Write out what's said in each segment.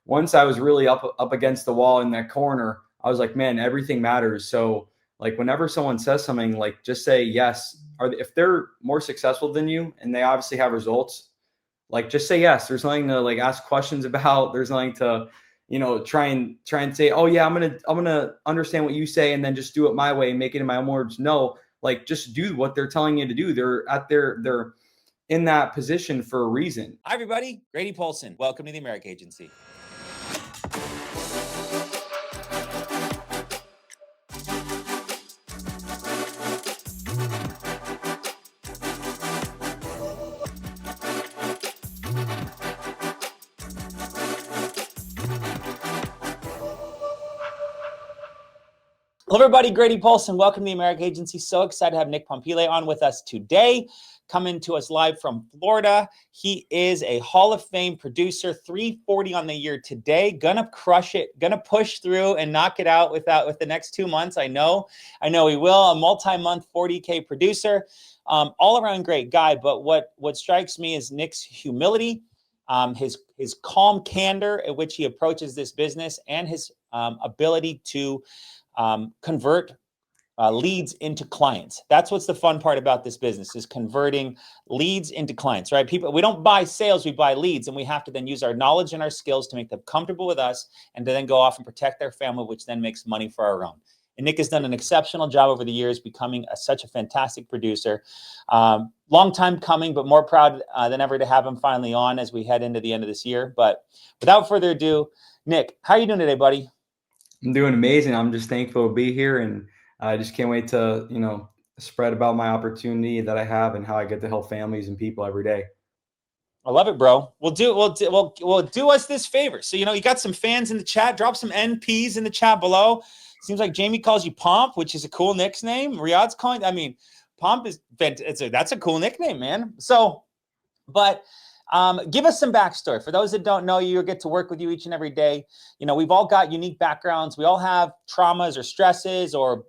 once I was really up against the wall in that corner, I was like, man, everything matters. So like whenever someone says something, like just say yes. If they're more successful than you and they obviously have results, like just say yes. There's nothing to like ask questions about. There's nothing to, try and say, oh yeah, I'm gonna understand what you say and then just do it my way and make it in my own words. No, like just do what they're telling you to do. They're in that position for a reason. Hi, everybody. Grady Polson. Welcome to the America Agency. Hello, everybody. Grady Polson. Welcome to the America Agency. So excited to have Nick Pompile on with us today, coming to us live from Florida. He is a Hall of Fame producer, 340 on the year today. Gonna crush it. Gonna push through and knock it out with the next 2 months. I know he will. A multi-month 40K producer, all around great guy. But what strikes me is Nick's humility, his calm candor at which he approaches this business, and his ability to convert leads into clients. That's what's the fun part about this business, is converting leads into clients, right? We don't buy sales, we buy leads, and we have to then use our knowledge and our skills to make them comfortable with us and to then go off and protect their family, which then makes money for our own. And Nick has done an exceptional job over the years, becoming such a fantastic producer. Long time coming, but more proud than ever to have him finally on as we head into the end of this year. But without further ado, Nick, how are you doing today, buddy? I'm doing amazing. I'm just thankful to be here, and I just can't wait to, spread about my opportunity that I have and how I get to help families and people every day. I love it, bro. We'll do us this favor. So, you got some fans in the chat. Drop some NPs in the chat below. Seems like Jamie calls you Pomp, which is a cool nickname. Riyadh's calling. Pomp is that's a cool nickname, man. So, but give us some backstory for those that don't know you or get to work with you each and every day. We've all got unique backgrounds. We all have traumas or stresses or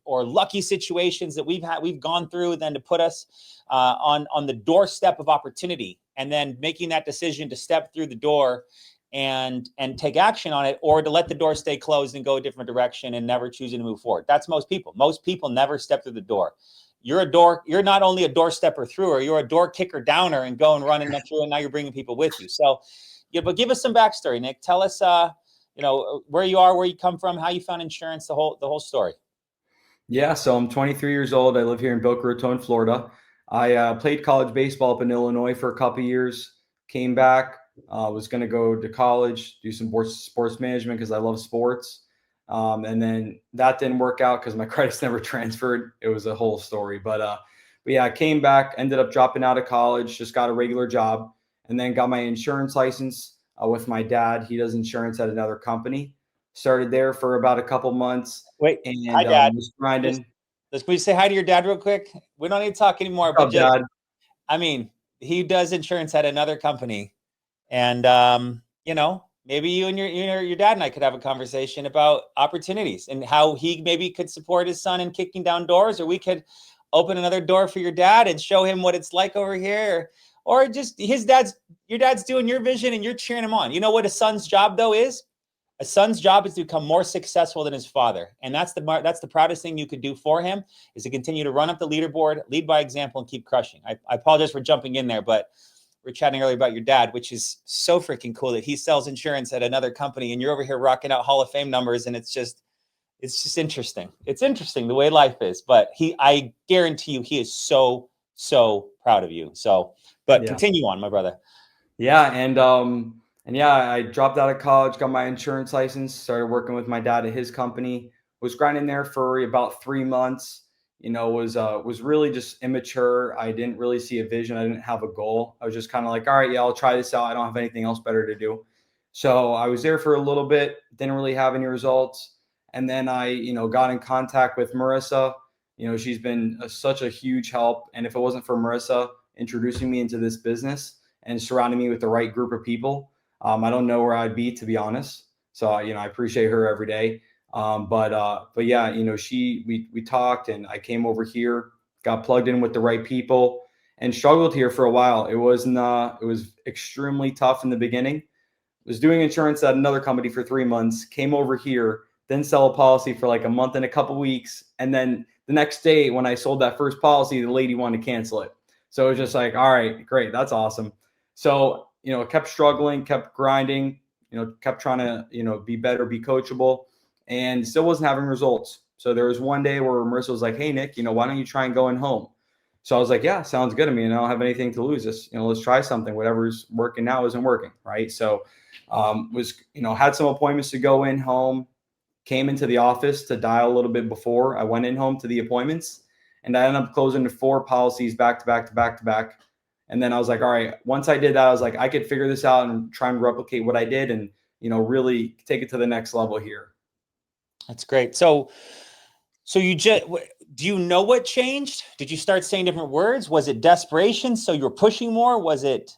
lucky situations that we've gone through, then to put us on the doorstep of opportunity, and then making that decision to step through the door and take action on it, or to let the door stay closed and go a different direction and never choosing to move forward. That's most people. Most people never step through the door. You're not only a door stepper through, you're a door kicker downer and go and run and through, and now you're bringing people with you. So, yeah, but give us some backstory, Nick. Tell us, where you are, where you come from, how you found insurance, the whole story. Yeah, so I'm 23 years old. I live here in Boca Raton, Florida. I played college baseball up in Illinois for a couple years, came back, was going to go to college, do some sports management because I love sports. And then that didn't work out because my credits never transferred. It was a whole story. But yeah, I came back, ended up dropping out of college, just got a regular job, and then got my insurance license with my dad. He does insurance at another company. Started there for about a couple months. Wait, And hi, Dad. was grinding. Let's please say hi to your dad real quick. We don't need to talk anymore. What's up, Dad? He does insurance at another company, and maybe you and your dad and I could have a conversation about opportunities and how he maybe could support his son in kicking down doors, or we could open another door for your dad and show him what it's like over here, or just your dad's doing your vision and you're cheering him on. You know what a son's job though is? A son's job is to become more successful than his father. And that's the proudest thing you could do for him, is to continue to run up the leaderboard, lead by example, and keep crushing. I apologize for jumping in there, but we're chatting earlier about your dad, which is so freaking cool that he sells insurance at another company and you're over here rocking out Hall of Fame numbers. And it's just interesting. It's interesting the way life is, but I guarantee you, he is so, so proud of you. So, but yeah. Continue on, my brother. Yeah. And yeah, I dropped out of college, got my insurance license, started working with my dad at his company, was grinding there for about 3 months. Was really just immature. I didn't really see a vision. I didn't have a goal. I was just kind of like, all right, yeah, I'll try this out. I don't have anything else better to do. So I was there for a little bit, didn't really have any results. And then I, got in contact with Marissa. She's been such a huge help. And if it wasn't for Marissa introducing me into this business and surrounding me with the right group of people, I don't know where I'd be, to be honest. So, I appreciate her every day. But yeah, we talked, and I came over here, got plugged in with the right people, and struggled here for a while. It was extremely tough in the beginning, was doing insurance at another company for 3 months, came over here, then sell a policy for like a month and a couple weeks. And then the next day when I sold that first policy, the lady wanted to cancel it. So it was just like, all right, great. That's awesome. So, kept struggling, kept grinding, kept trying to, be better, be coachable, and still wasn't having results. So there was one day where Marissa was like, hey, Nick, why don't you try and going home? So I was like, yeah, sounds good to me. And I don't have anything to lose. This, let's try something. Whatever's working now isn't working. Right. So had some appointments to go in home, came into the office to dial a little bit before I went in home to the appointments. And I ended up closing 4 policies back to back to back to back. And then I was like, all right, once I did that, I was like, I could figure this out and try and replicate what I did and, really take it to the next level here. That's great. So you just, do you know what changed? Did you start saying different words? Was it desperation? So you were pushing more? Was it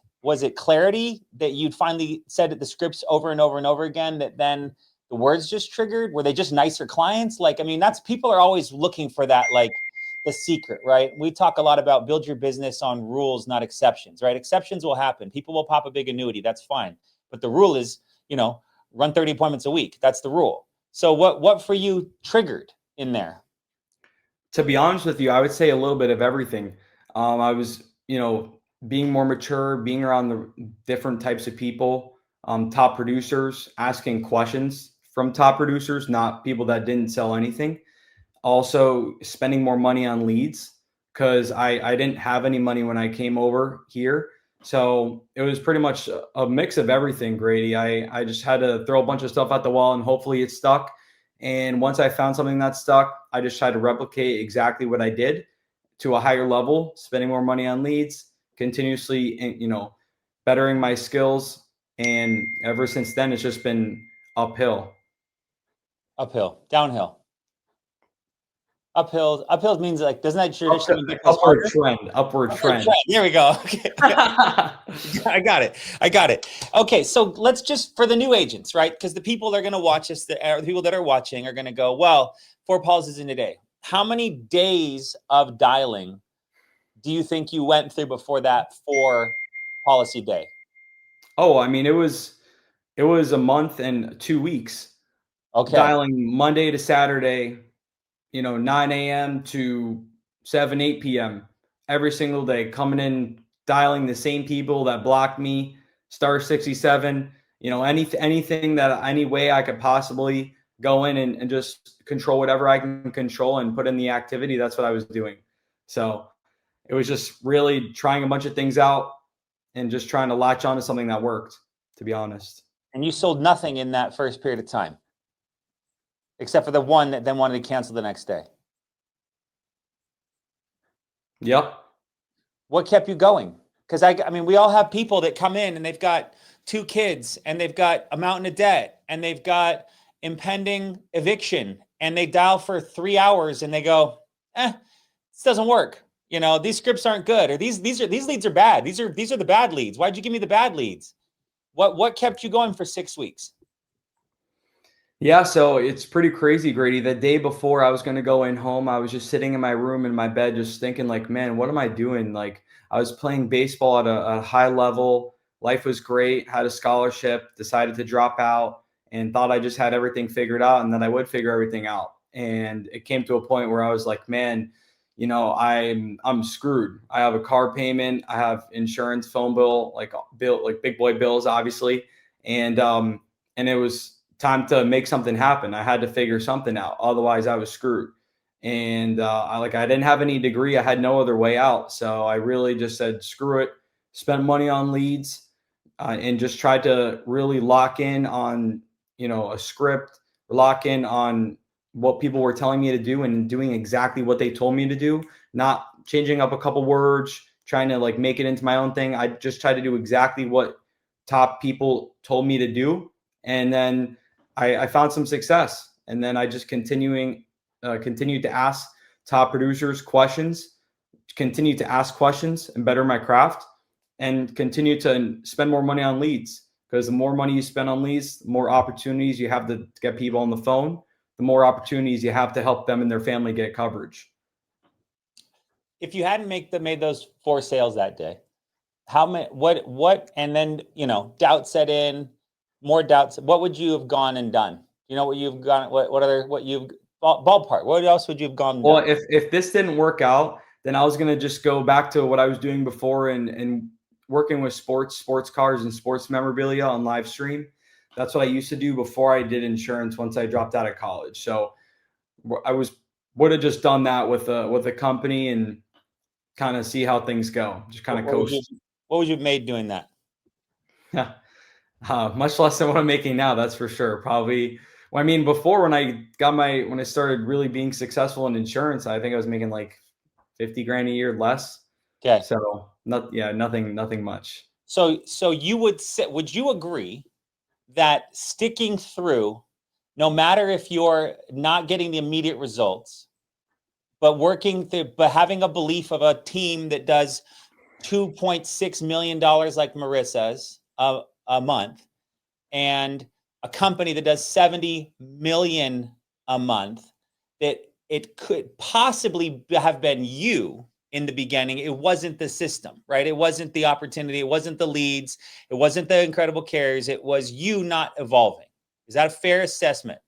clarity that you'd finally said the scripts over and over and over again that then the words just triggered? Were they just nicer clients? Like, I mean, that's, people are always looking for that, like the secret, right? We talk a lot about build your business on rules, not exceptions, right? Exceptions will happen. People will pop a big annuity. That's fine. But the rule is, run 30 appointments a week. That's the rule. So what for you triggered in there? To be honest with you, I would say a little bit of everything. I was, being more mature, being around the different types of people, top producers, asking questions from top producers, not people that didn't sell anything. Also, spending more money on leads because I didn't have any money when I came over here. So it was pretty much a mix of everything, Grady. I just had to throw a bunch of stuff at the wall and hopefully it stuck. And once I found something that stuck, I just tried to replicate exactly what I did to a higher level, spending more money on leads, continuously, bettering my skills. And ever since then, it's just been uphill. Uphill, downhill. Uphill means like, doesn't that traditionally mean Upward trend, upward trend. There we go. Okay. I got it. Okay, so let's just, for the new agents, right? Because the people that are going to watch us, the people that are watching are going to go, well, 4 policies in a day. How many days of dialing do you think you went through before that 4 policy day? Oh, I mean, it was a month and 2 weeks. Okay. Dialing Monday to Saturday, 9 a.m. to 7, 8 p.m. every single day, coming in, dialing the same people that blocked me, star 67, anything that any way I could possibly go in and just control whatever I can control and put in the activity. That's what I was doing. So it was just really trying a bunch of things out and just trying to latch on to something that worked, to be honest. And you sold nothing in that first period of time, except for the one that then wanted to cancel the next day. Yep. What kept you going? Because I mean, we all have people that come in and they've got 2 kids and they've got a mountain of debt and they've got impending eviction and they dial for 3 hours and they go, this doesn't work. These scripts aren't good, or these leads are bad. These are the bad leads. Why'd you give me the bad leads? What kept you going for 6 weeks? Yeah, so it's pretty crazy, Grady. The day before I was going to go in home, I was just sitting in my room in my bed, just thinking like, man, what am I doing? Like I was playing baseball at a high level. Life was great, had a scholarship, decided to drop out and thought I just had everything figured out and that I would figure everything out. And it came to a point where I was like, man, I'm screwed. I have a car payment, I have insurance, phone bill, like big boy bills, obviously. And it was time to make something happen. I had to figure something out. Otherwise I was screwed. And I didn't have any degree. I had no other way out. So I really just said, screw it, spent money on leads and just tried to really lock in on, a script, lock in on what people were telling me to do and doing exactly what they told me to do, not changing up a couple words, trying to make it into my own thing. I just tried to do exactly what top people told me to do. And then I found some success. And then I just continued to ask top producers questions, continue to ask questions and better my craft, and continue to spend more money on leads. Because the more money you spend on leads, the more opportunities you have to get people on the phone, the more opportunities you have to help them and their family get coverage. If you hadn't made those 4 sales that day, how many, what, and then, doubt set in, more doubts, what would you have gone and done? You know what you've gone, what you've ballpark, what else would you have gone and Well, done? if this didn't work out, then I was gonna just go back to what I was doing before and working with sports cars and sports memorabilia on live stream. That's what I used to do before I did insurance once I dropped out of college. So I would have just done that with a company and kind of see how things go. Just kind What, of what would you, coast. what would you have made doing that? Yeah. Much less than what I'm making now, that's for sure. Probably, well, I mean, before when I started really being successful in insurance, I think I was making like 50 grand a year less. Okay. So yeah, nothing much. So you would say, would you agree that sticking through, no matter if you're not getting the immediate results, but but having a belief of a team that does $2.6 million like Marissa's a month, and a company that does 70 million a month, that it could possibly have been you in the beginning. It wasn't the system, right? It wasn't the opportunity. It wasn't the leads. It wasn't the incredible carriers. It was you not evolving. Is that a fair assessment?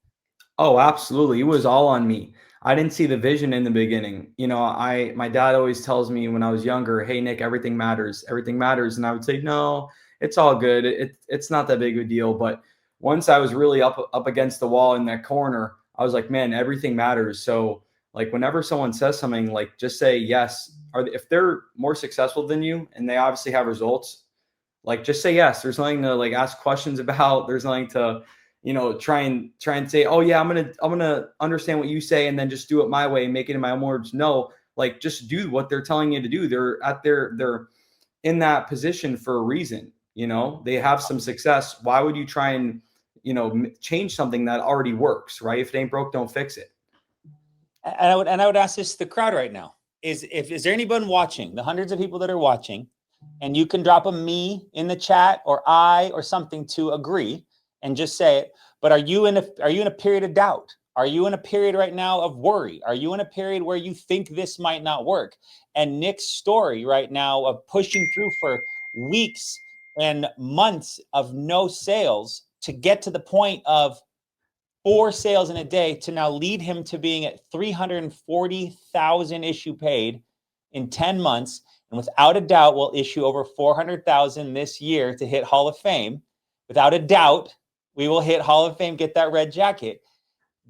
Oh, absolutely. It was all on me. I didn't see the vision in the beginning. My dad always tells me when I was younger, "Hey Nick, everything matters. Everything matters." And I would say, "No, it's all good. It's not that big of a deal." But once I was really up against the wall in that corner, I was like, "Man, everything matters." So, like whenever someone says something, like just say yes. If they're more successful than you and they obviously have results, like just say yes. There's nothing to like ask questions about. There's nothing to, try and say, oh yeah, I'm gonna understand what you say and then just do it my way and make it in my own words. No, like just do what they're telling you to do. They're in that position for a reason. They have some success. Why would you try and change something that already works, right? If it ain't broke, don't fix it. And I would ask this to the crowd right now: is there anyone watching, the hundreds of people that are watching, and you can drop a me in the chat or I or something to agree and just say it. But are you in a period of doubt? Are you in a period right now of worry? Are you in a period where you think this might not work? And Nick's story right now of pushing through for weeks and months of no sales to get to the point of 4 sales in a day to now lead him to being at 340,000 issue paid in 10 months, and without a doubt will issue over 400,000 this year to hit Hall of Fame. Without a doubt, we will hit Hall of Fame, get that red jacket.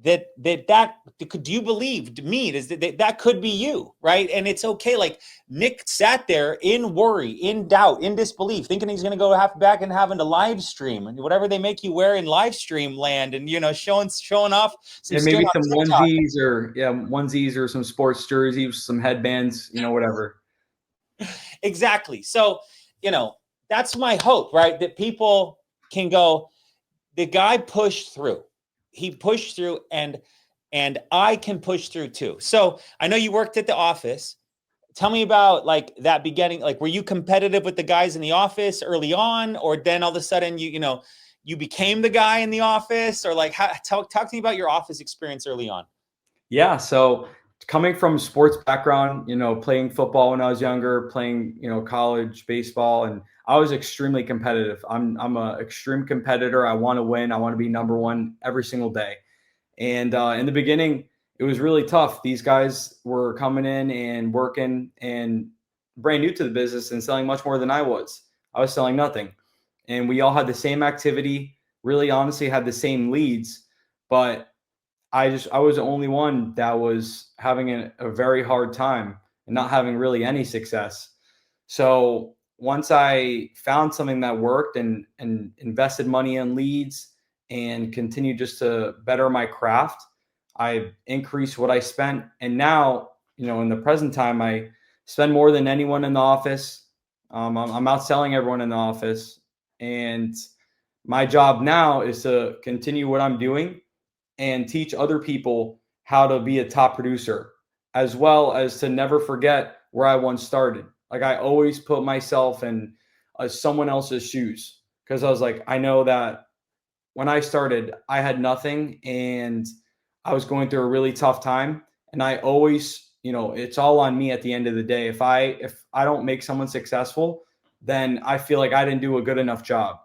That do you believe, to me, that could be you, right? And it's okay. Like Nick sat there in worry, in doubt, in disbelief, thinking he's going to go back and having to live stream and whatever they make you wear in live stream land, and showing off some And skin maybe on some TikTok. onesies or some sports jerseys, some headbands, whatever. Exactly. So, you know, that's my hope, right? That people can go, the guy pushed through. He pushed through, and I can push through too. So I know you worked at the office. Tell me about like that beginning. Like, were you competitive with the guys in the office early on, or then all of a sudden you became the guy in the office, or like talk to me about your office experience early on. Yeah. So coming from sports background, playing football when I was younger, playing, college baseball, and I was extremely competitive. I'm a extreme competitor. I want to win. I want to be number one every single day. And in the beginning, it was really tough. These guys were coming in and working and brand new to the business and selling much more than I was. I was selling nothing. And we all had the same activity, really honestly had the same leads, but I was the only one that was having a very hard time and not having really any success. So once I found something that worked and invested money in leads and continued just to better my craft, I increased what I spent. And now, in the present time, I spend more than anyone in the office. I'm outselling everyone in the office. And my job now is to continue what I'm doing and teach other people how to be a top producer, as well as to never forget where I once started. Like I always put myself in someone else's shoes because I was like, I know that when I started, I had nothing and I was going through a really tough time. And I always, it's all on me at the end of the day. If I don't make someone successful, then I feel like I didn't do a good enough job.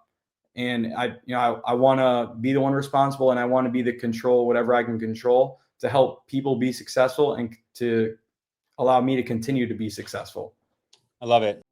And I want to be the one responsible, and I want to be the control, whatever I can control to help people be successful and to allow me to continue to be successful. I love it.